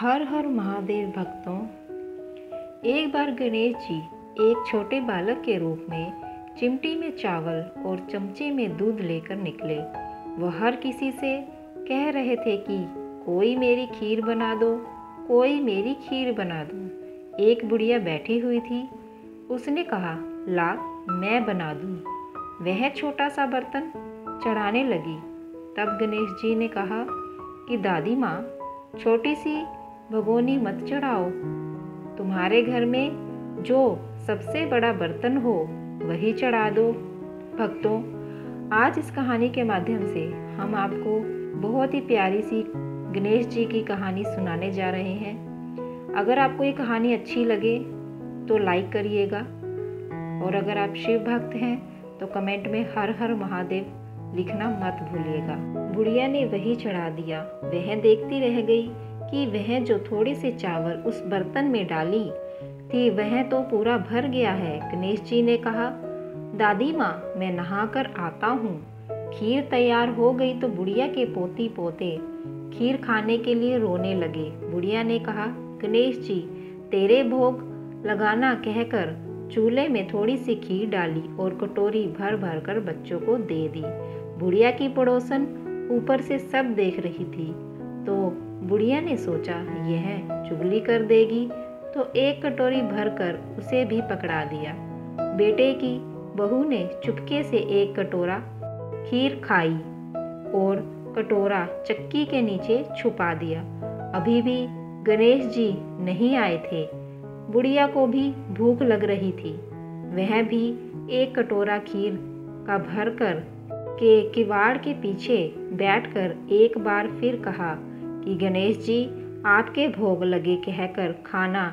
हर हर महादेव भक्तों। एक बार गणेश जी एक छोटे बालक के रूप में चिमटी में चावल और चमचे में दूध लेकर निकले। वह हर किसी से कह रहे थे कि कोई मेरी खीर बना दो, कोई मेरी खीर बना दो। एक बुढ़िया बैठी हुई थी। उसने कहा, ला मैं बना दूँ। वह छोटा सा बर्तन चढ़ाने लगी। तब गणेश जी ने कहा कि दादी माँ, छोटी सी भगोनी मत चढ़ाओ। तुम्हारे घर में जो सबसे बड़ा बर्तन हो वही चढ़ा दो। भक्तों, आज इस कहानी के माध्यम से हम आपको बहुत ही प्यारी सी गणेश जी की कहानी सुनाने जा रहे हैं। अगर आपको ये कहानी अच्छी लगे तो लाइक करिएगा, और अगर आप शिव भक्त हैं तो कमेंट में हर हर महादेव लिखना मत भूलिएगा। बुढ़िया ने वही चढ़ा दिया। वह देखती रह गई कि वह जो थोड़े से चावल उस बर्तन में डाली थी वह तो पूरा भर गया है। गणेश जी ने कहा, दादी माँ, मैं नहाकर आता हूँ। खीर तैयार हो गई तो बुढ़िया के पोती पोते खीर खाने के लिए रोने लगे। बुढ़िया ने कहा, गणेश जी, तेरे भोग लगाना कहकर चूल्हे में थोड़ी सी खीर डाली और कटोरी भर भर कर बच्चों को दे दी। बुढ़िया की पड़ोसन ऊपर से सब देख रही थी, तो बुढ़िया ने सोचा यह चुगली कर देगी, तो एक कटोरी भरकर उसे भी पकड़ा दिया। बेटे की बहू ने चुपके से एक कटोरा खीर खाई और कटोरा चक्की के नीचे छुपा दिया। अभी भी गणेश जी नहीं आए थे। बुढ़िया को भी भूख लग रही थी। वह भी एक कटोरा खीर का भरकर के किवाड़ के पीछे बैठकर एक बार फिर कहा कि गणेश जी, आपके भोग लगे कहकर खाना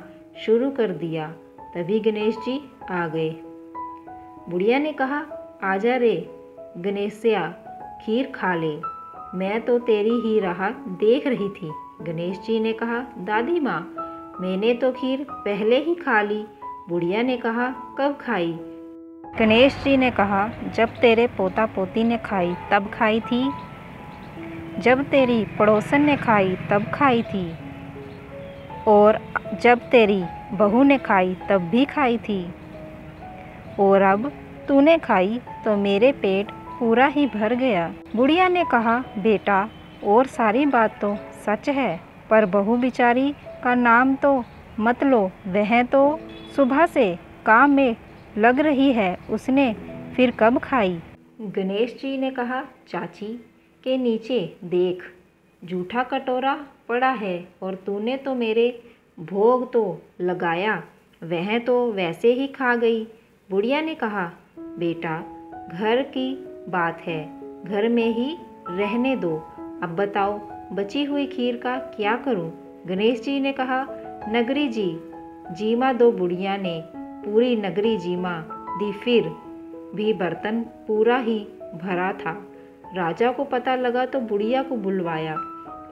शुरू कर दिया। तभी गणेश जी आ गए। बुढ़िया ने कहा, आजा रे गणेशया, खीर खा ले, मैं तो तेरी ही राह देख रही थी। गणेश जी ने कहा, दादी माँ, मैंने तो खीर पहले ही खा ली। बुढ़िया ने कहा, कब खाई? गणेश जी ने कहा, जब तेरे पोता पोती ने खाई तब खाई थी, जब तेरी पड़ोसन ने खाई तब खाई थी, और जब तेरी बहू ने खाई तब भी खाई थी, और अब तूने खाई तो मेरे पेट पूरा ही भर गया। बुढ़िया ने कहा, बेटा, और सारी बात तो सच है, पर बहू बिचारी का नाम तो मत लो। वह तो सुबह से काम में लग रही है, उसने फिर कब खाई? गणेश जी ने कहा, चाची के नीचे देख, जूठा कटोरा पड़ा है और तूने तो मेरे भोग तो लगाया, वह तो वैसे ही खा गई। बुढ़िया ने कहा, बेटा, घर की बात है, घर में ही रहने दो। अब बताओ, बची हुई खीर का क्या करूं? गणेश जी ने कहा, नगरी जी जीमा दो। बुढ़िया ने पूरी नगरी जीमा दी। फिर भी बर्तन पूरा ही भरा था। राजा को पता लगा तो बुढ़िया को बुलवाया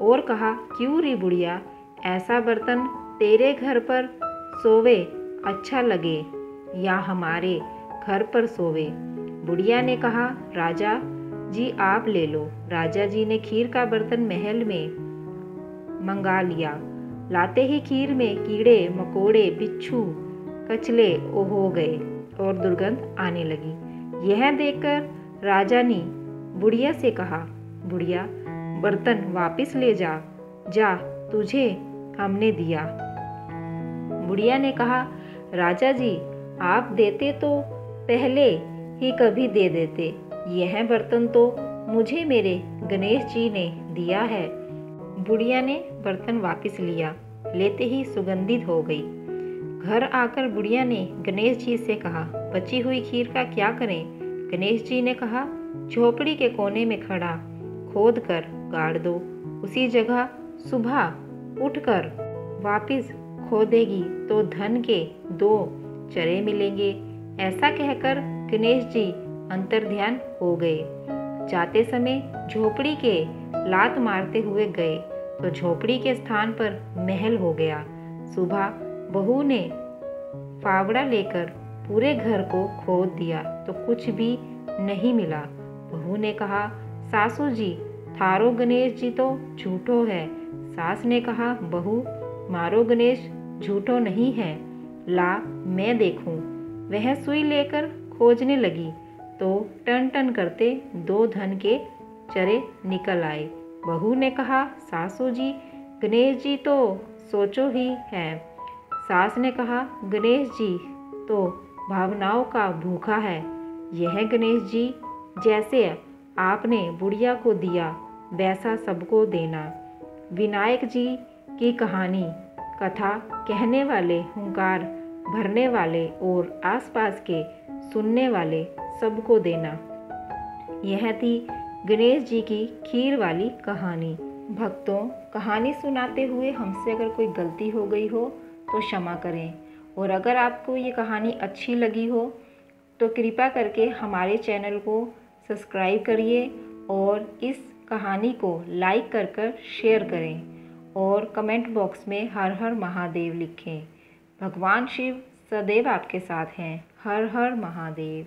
और कहा, क्यों रे बुढ़िया, ऐसा बर्तन तेरे घर पर सोवे अच्छा लगे या हमारे घर पर सोवे? बुढ़िया ने कहा, राजा जी आप ले लो। राजा जी ने खीर का बर्तन महल में मंगा लिया। लाते ही खीर में कीड़े मकोड़े बिच्छू कचले हो गए और दुर्गंध आने लगी। यह देखकर राजा ने बुढ़िया से कहा, बुढ़िया, बर्तन वापस ले जा, जा, तुझे हमने दिया। बुढ़िया ने कहा, राजा जी, आप देते तो पहले ही कभी दे देते। यह बर्तन तो मुझे मेरे गणेश जी ने दिया है। बुढ़िया ने बर्तन वापस लिया। लेते ही सुगंधित हो गई। घर आकर बुढ़िया ने गणेश जी से कहा, बची हुई खीर का क्या करें? गणेश जी ने कहा, झोपड़ी के कोने में खड़ा खोद कर गाड़ दो। उसी जगह सुबह उठकर वापस खोदेगी तो धन के 2 चरे मिलेंगे। ऐसा कहकर गणेश जी अंतर्ध्यान हो गए। जाते समय झोपड़ी के लात मारते हुए गए तो झोपड़ी के स्थान पर महल हो गया। सुबह बहू ने फावड़ा लेकर पूरे घर को खोद दिया तो कुछ भी नहीं मिला। बहू ने कहा, सासू जी, थारो गणेश जी तो झूठो है। सास ने कहा, बहू, मारो गणेश, झूठो नहीं है, ला मैं देखूं। वह सुई लेकर खोजने लगी तो टन टन करते 2 धन के चरे निकल आए। बहू ने कहा, सासू जी, गणेश जी तो सोचो ही है। सास ने कहा, गणेश जी तो भावनाओं का भूखा है। यह गणेश जी जैसे आपने बुढ़िया को दिया वैसा सबको देना। विनायक जी की कहानी कथा कहने वाले, हुंकार भरने वाले और आसपास के सुनने वाले सबको देना। यह थी गणेश जी की खीर वाली कहानी। भक्तों, कहानी सुनाते हुए हमसे अगर कोई गलती हो गई हो तो क्षमा करें, और अगर आपको ये कहानी अच्छी लगी हो तो कृपया करके हमारे चैनल को सब्सक्राइब करिए और इस कहानी को लाइक कर शेयर करें और कमेंट बॉक्स में हर हर महादेव लिखें। भगवान शिव सदैव आपके साथ हैं। हर हर महादेव।